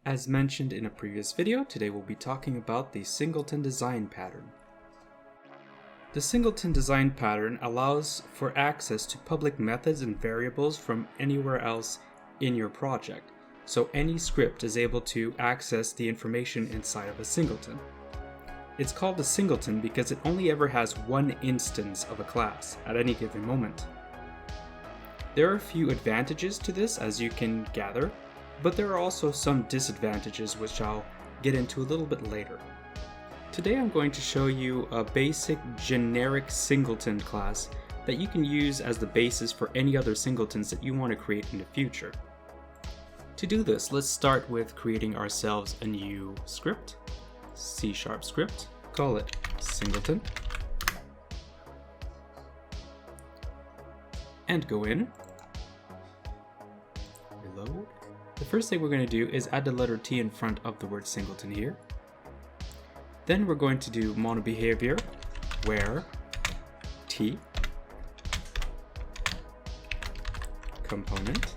As mentioned in a previous video, today we'll be talking about the Singleton design pattern. The Singleton design pattern allows for access to public methods and variables from anywhere else in your project, so any script is able to access the information inside of a singleton. It's called a singleton because it only ever has one instance of a class at any given moment. There are a few advantages to this, as you can gather, but there are also some disadvantages which I'll get into a little bit later. Today I'm going to show you a basic generic singleton class that you can use as the basis for any other singletons that you want to create in the future. To do this, let's start with creating ourselves a new script, C# script, call it singleton, and go in, reload. The first thing we're going to do is add the letter T in front of the word singleton here. Then we're going to do monobehavior where T component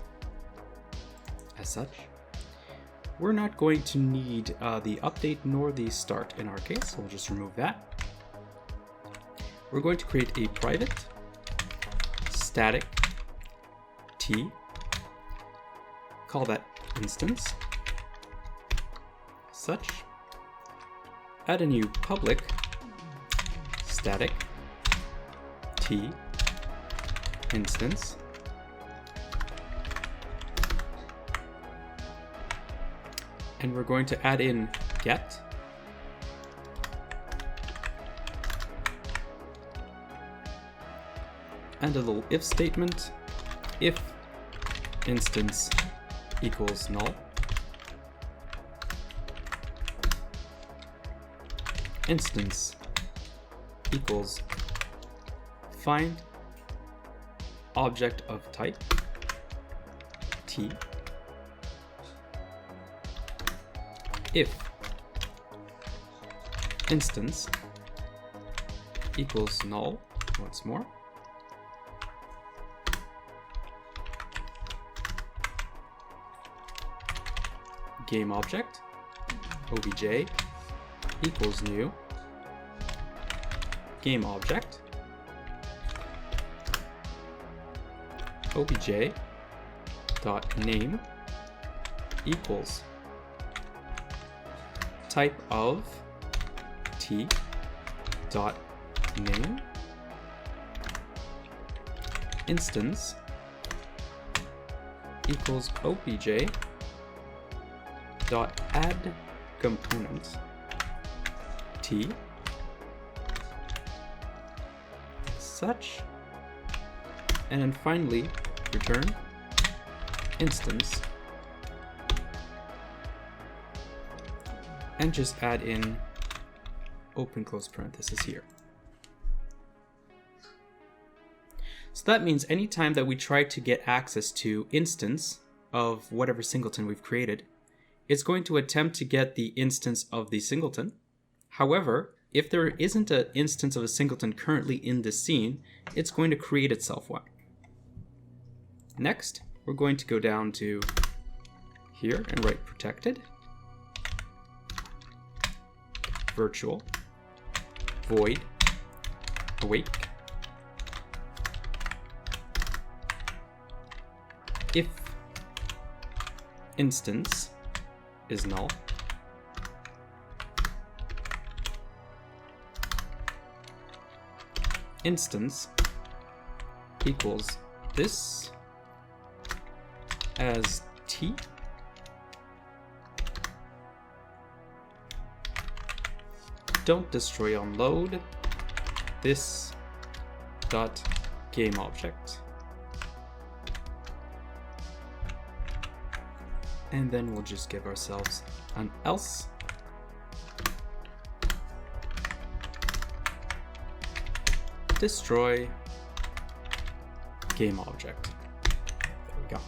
as such. We're not going to need the update nor the start in our case, so we'll just remove that. We're going to create a private static T, call that instance, such, add a new public static T instance, and we're going to add in get and a little if statement, if instance equals null, instance equals find object of type T, if instance equals null, once more, game object obj equals new game object obj dot name equals type of T dot name instance equals obj dot add component T such, and then finally return instance and just add in open close parenthesis here. So that means anytime that we try to get access to instance of whatever singleton we've created, it's going to attempt to get the instance of the singleton. However, if there isn't an instance of a singleton currently in this scene, it's going to create itself one. Next, we're going to go down to here and write protected, virtual, void, awake, if instance is null, instance equals this as T don't destroy on load this dot game object, and then we'll just give ourselves an else destroy game object. There we go.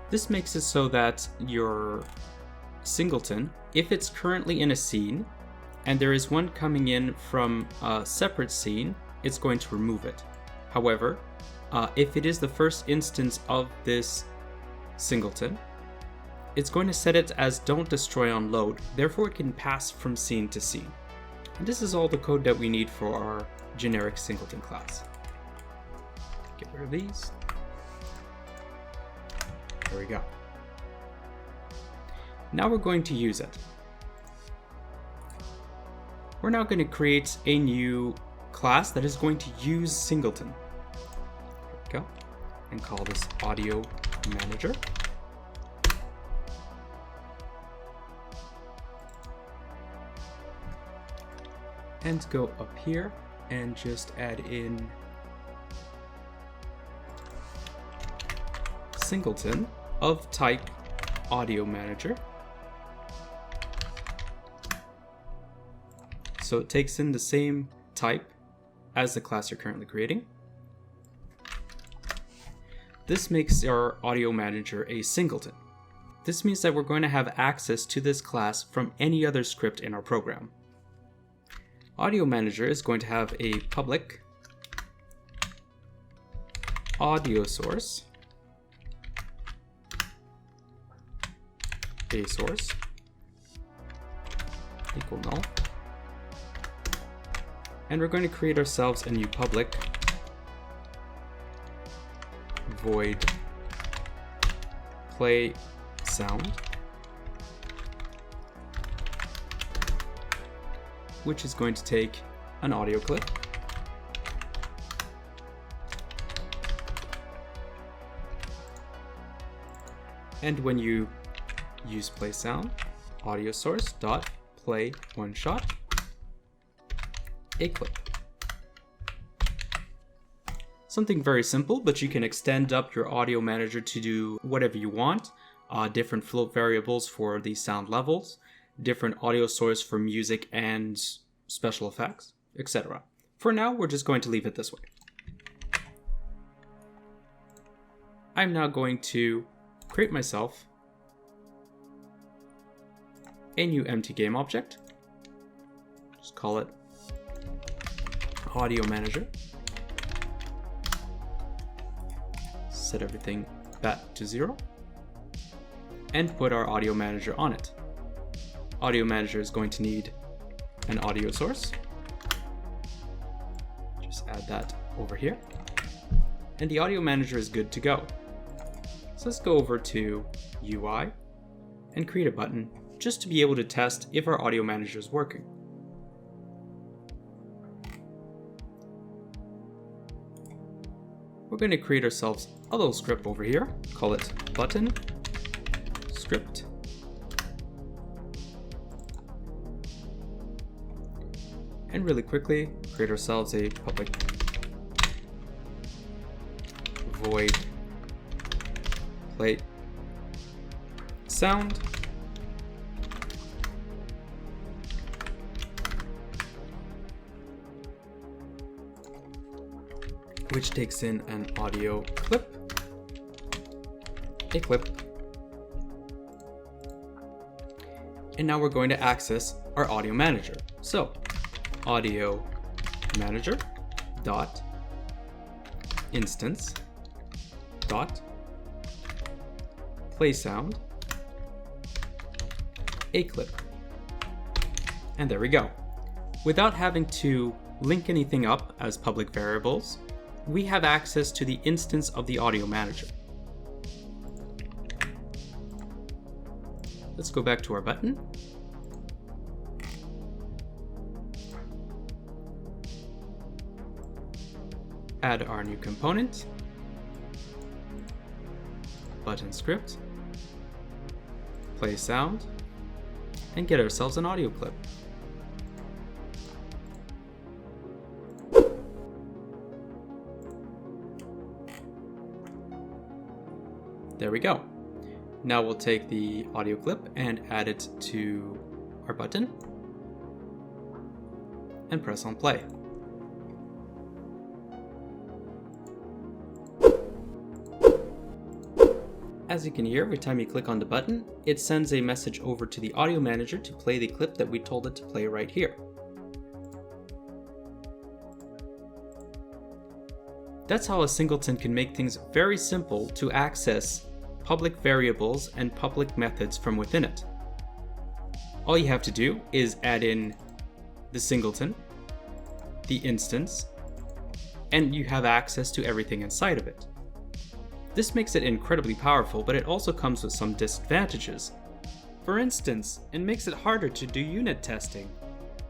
This makes it so that your singleton, if it's currently in a scene and there is one coming in from a separate scene, it's going to remove it. However, if it is the first instance of this singleton, it's going to set it as don't destroy on load, therefore it can pass from scene to scene. And this is all the code that we need for our generic Singleton class. Get rid of these. There we go. Now we're going to use it. We're now going to create a new class that is going to use Singleton. There we go. And call this Audio Manager. And go up here and just add in Singleton of type Audio Manager. So it takes in the same type as the class you're currently creating. This makes our Audio Manager a Singleton. This means that we're going to have access to this class from any other script in our program. Audio Manager is going to have a public audio source, a source equal null, and we're going to create ourselves a new public void play sound, which is going to take an audio clip and when you use play sound, audio source dot play one shot a clip. Something very simple, but you can extend up your Audio Manager to do whatever you want. Different float variables for the sound levels, different audio source for music and special effects, etc. For now, we're just going to leave it this way. I'm now going to create myself a new empty game object. Just call it Audio Manager. Set everything back to 0 and put our Audio Manager on it. Audio Manager is going to need an audio source. Just add that over here. And the Audio Manager is good to go. So let's go over to UI and create a button just to be able to test if our Audio Manager is working. We're going to create ourselves a little script over here, call it button script. And really quickly, create ourselves a public void play sound. Which takes in an audio clip, a clip, and now we're going to access our Audio Manager. So, Audio Manager dot instance dot play sound a clip, and there we go. Without having to link anything up as public variables, we have access to the instance of the Audio Manager. Let's go back to our button. Add our new component, button script, play sound, and get ourselves an audio clip. There we go. Now we'll take the audio clip and add it to our button and press on play. As you can hear, every time you click on the button, it sends a message over to the Audio Manager to play the clip that we told it to play right here. That's how a Singleton can make things very simple to access public variables and public methods from within it. All you have to do is add in the singleton, the instance, and you have access to everything inside of it. This makes it incredibly powerful, but it also comes with some disadvantages. For instance, it makes it harder to do unit testing.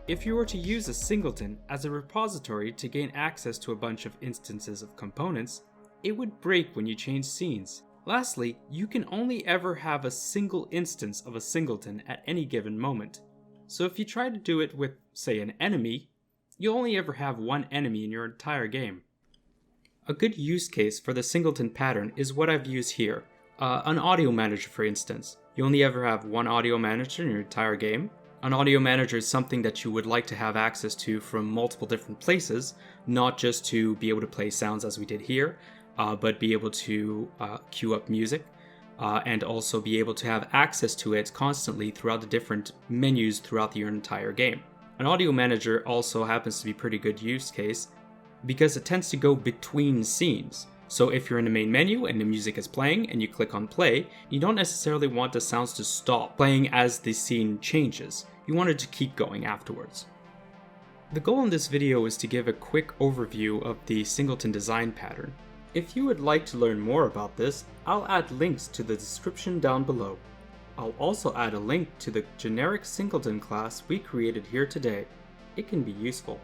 If you were to use a singleton as a repository to gain access to a bunch of instances of components, it would break when you change scenes. Lastly, you can only ever have a single instance of a singleton at any given moment. So if you try to do it with, say, an enemy, you'll only ever have one enemy in your entire game. A good use case for the singleton pattern is what I've used here. An audio manager, for instance. You only ever have one audio manager in your entire game. An audio manager is something that you would like to have access to from multiple different places, not just to be able to play sounds as we did here, but be able to queue up music, and also be able to have access to it constantly throughout the different menus throughout your entire game. An audio manager also happens to be a pretty good use case because it tends to go between scenes. So if you're in the main menu and the music is playing and you click on play, you don't necessarily want the sounds to stop playing as the scene changes. You want it to keep going afterwards. The goal in this video is to give a quick overview of the singleton design pattern. If you would like to learn more about this, I'll add links to the description down below. I'll also add a link to the generic singleton class we created here today. It can be useful.